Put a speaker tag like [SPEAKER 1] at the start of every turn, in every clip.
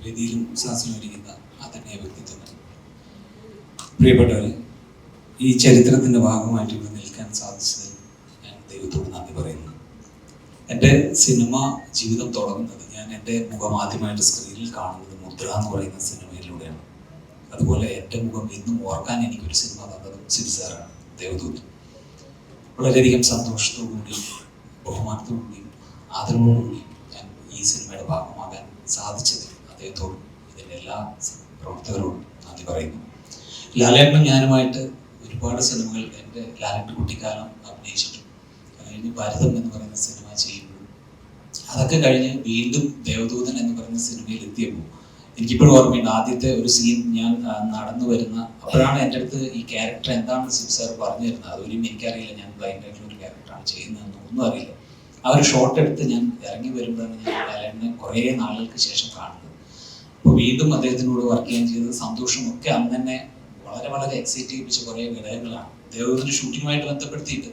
[SPEAKER 1] വേദിയിലും ശാസ്ത്രമിരിക്കുന്ന ആദരണീയ വ്യക്തിത്വങ്ങൾ, പ്രിയപ്പെട്ടവരെ, ഈ ചരിത്രത്തിൻ്റെ ഭാഗമായിട്ട് ഇവിടെ നിൽക്കാൻ സാധിച്ചതിൽ ഞാൻ ദൈവത്തോട് നന്ദി പറയുന്നു. എൻ്റെ സിനിമ ജീവിതം തുടങ്ങുന്നത് ഞാൻ എൻ്റെ മുഖം ആദ്യമായിട്ട് സ്ക്രീനിൽ കാണുന്നത് മുദ്ര എന്ന് പറയുന്ന സിനിമയിലൂടെയാണ്. അതുപോലെ എൻ്റെ മുഖം ഇന്നും ഓർക്കാൻ എനിക്കൊരു സിനിമ തന്നതും സിൽസാറാണ്, ദേവദൂത്. വളരെയധികം സന്തോഷത്തോടുകൂടി, ബഹുമാനത്തോടുകൂടിയും ആദരവോടുകൂടിയും ഞാൻ ഈ സിനിമയുടെ ഭാഗമാകാൻ സാധിച്ചതിൽ അദ്ദേഹത്തോടും ഇതിൻ്റെ എല്ലാ പ്രവർത്തകരോടും നന്ദി പറയുന്നു. ലാലേട്ടനും ഞാനുമായിട്ട് ഒരുപാട് സിനിമകൾ എൻ്റെ ലാലേട്ടൻ കുട്ടിക്കാലം അഭിനയിച്ചിട്ടുണ്ട്. കഴിഞ്ഞ് ഭരതം എന്ന് പറയുന്ന സിനിമ ചെയ്യുമ്പോഴും അതൊക്കെ കഴിഞ്ഞ് വീണ്ടും ദേവദൂതൻ എന്ന് പറയുന്ന സിനിമയിൽ എത്തിയപ്പോൾ എനിക്കിപ്പോഴും ഓർമ്മയുണ്ട്. ആദ്യത്തെ ഒരു സീൻ ഞാൻ നടന്നു വരുന്ന അപ്പോഴാണ് എൻ്റെ അടുത്ത് ഈ ക്യാരക്ടർ എന്താണെന്ന് സിൽസാർ പറഞ്ഞു തരുന്നത്. അതൊരു എനിക്കറിയില്ല, ഞാൻ ബ്ലൈൻഡ് ആയിട്ടുള്ള ഒരു ക്യാരക്ടറാണ് ചെയ്യുന്നതെന്ന് ഒന്നും അറിയില്ല. ആ ഒരു ഷോട്ട് എടുത്ത് ഞാൻ ഇറങ്ങി വരുമ്പോഴാണ് ഞാൻ ലാലേട്ടനെ കുറേ നാളുകൾക്ക് ശേഷം കാണുന്നത്. അപ്പോൾ വീണ്ടും അദ്ദേഹത്തിനോട് വർക്ക് ചെയ്യാൻ ചെയ്തത് സന്തോഷമൊക്കെ അന്ന് തന്നെ വളരെ വളരെ എക്സൈറ്റ് ചെയ്യിപ്പിച്ച കുറേ ഘടകങ്ങളാണ്. ദേവദൂതൻ്റെ ഷൂട്ടിങ്ങുമായിട്ട് ബന്ധപ്പെടുത്തിയിട്ട്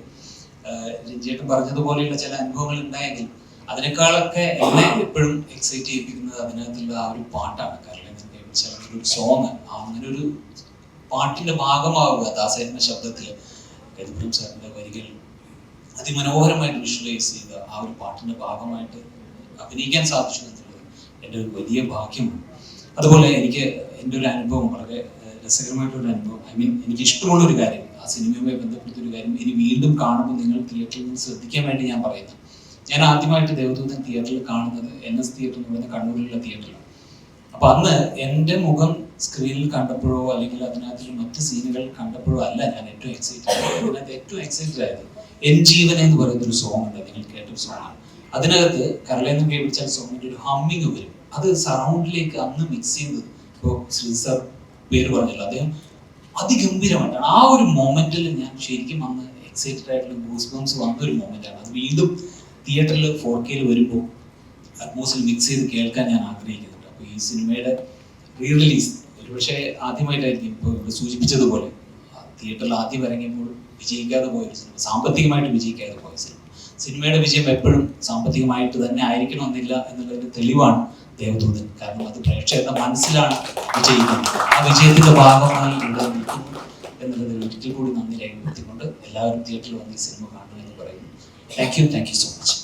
[SPEAKER 1] രഞ്ജിയേട്ടൻ പറഞ്ഞതുപോലെയുള്ള ചില അനുഭവങ്ങൾ ഉണ്ടായെങ്കിൽ അതിനേക്കാളൊക്കെ എന്നെ എപ്പോഴും എക്സൈറ്റ് ചെയ്യിപ്പിക്കുന്നത് അതിനകത്തുള്ള ആ ഒരു പാട്ടാണ്. കാരണം ഒരു സോങ്, അങ്ങനെ ഒരു പാട്ടിന്റെ ഭാഗമാവുക, ദാസേട്ടന്റെ ശബ്ദത്തിൽ കരുപുരം സാറിന്റെ വരികൾ അതിമനോഹരമായിട്ട് വിഷ്വലൈസ് ചെയ്ത ആ ഒരു പാട്ടിന്റെ ഭാഗമായിട്ട് അഭിനയിക്കാൻ സാധിച്ചു എന്നുള്ളത് എൻ്റെ ഒരു വലിയ ഭാഗ്യമാണ്. അതുപോലെ എനിക്ക് എൻ്റെ ഒരു അനുഭവം, വളരെ രസകരമായിട്ടൊരു അനുഭവം, എനിക്ക് ഇഷ്ടമുള്ളൊരു കാര്യം, ആ സിനിമയുമായി ബന്ധപ്പെട്ടൊരു കാര്യം ഇനി വീണ്ടും കാണുമ്പോൾ നിങ്ങൾ തിയേറ്ററിൽ നിന്ന് ശ്രദ്ധിക്കാൻ വേണ്ടി ഞാൻ പറയുന്നത്. ഞാൻ ആദ്യമായിട്ട് ദേവദൂതൻ തിയേറ്ററിൽ കാണുന്നത് NS തിയേറ്റർ എന്ന് പറയുന്ന കണ്ണൂരിലുള്ള തിയേറ്ററിലാണ്. അപ്പൊ അന്ന് എൻ്റെ മുഖം സ്ക്രീനിൽ കണ്ടപ്പോഴോ അല്ലെങ്കിൽ അതിനകത്തുള്ള മറ്റ് സീനുകൾ കണ്ടപ്പോഴോ അല്ല ഞാൻ ഏറ്റവും എക്സൈറ്റഡ് ആയത്. അതിനകത്ത് ഏറ്റവും എക്സൈറ്റഡ് ആയത് എൻ ജീവൻ എന്ന് പറയുന്ന ഒരു സോങ് ഉണ്ട്, നിങ്ങൾ കേട്ടൊരു സോങ്ങാണ്. അതിനകത്ത് കരളേന്നും കേൾപ്പിച്ചാൽ സോങ്ങിന്റെ ഒരു ഹമ്മിങ് വരും. അത് സറൗണ്ടിലേക്ക് അന്ന് മിക്സ് ചെയ്തത്, ഇപ്പോൾ ശ്രീ സാർ പേര് പറഞ്ഞല്ലോ, അദ്ദേഹം അതിഗംഭീരമായിട്ടാണ്. ആ ഒരു മൊമെന്റിൽ ഞാൻ ശരിക്കും അന്ന് എക്സൈറ്റഡ് ആയിട്ടുള്ള ഗൂസ് ബംസ് വന്നൊരു മൊമെന്റാണ്. അത് വീണ്ടും തിയേറ്ററിൽ 4K വരുമ്പോൾ അറ്റ്മോസിൽ മിക്സ് ചെയ്ത് കേൾക്കാൻ ഞാൻ ആഗ്രഹിക്കുന്നുണ്ട്. അപ്പോൾ ഈ സിനിമയുടെ റിലീസ് ഒരുപക്ഷെ ആദ്യമായിട്ടായിരിക്കും, ഇപ്പോൾ ഇവിടെ സൂചിപ്പിച്ചതുപോലെ തിയേറ്ററിൽ ആദ്യം ഇറങ്ങിയപ്പോൾ വിജയിക്കാതെ പോയൊരു സിനിമ, സാമ്പത്തികമായിട്ട് വിജയിക്കാതെ പോയ സിനിമയുടെ വിജയം എപ്പോഴും സാമ്പത്തികമായിട്ട് തന്നെ ആയിരിക്കണമെന്നില്ല എന്നുള്ളതിന്റെ തെളിവാണ് ദേവദൂതൻ. കാരണം അത് പ്രേക്ഷകരുടെ മനസ്സിലാണ് വിജയിക്കുന്നത്. ആ വിജയത്തിന്റെ ഭാഗമായി ഇവിടെ നിൽക്കുന്നു എന്നുള്ളതിൽ ഒരിക്കൽ കൂടി നന്ദി രേഖപ്പെടുത്തിക്കൊണ്ട് എല്ലാവരും തിയേറ്ററിൽ വന്ന് ഈ സിനിമ കാണണമെന്ന് പറയുന്നു. Thank you so much.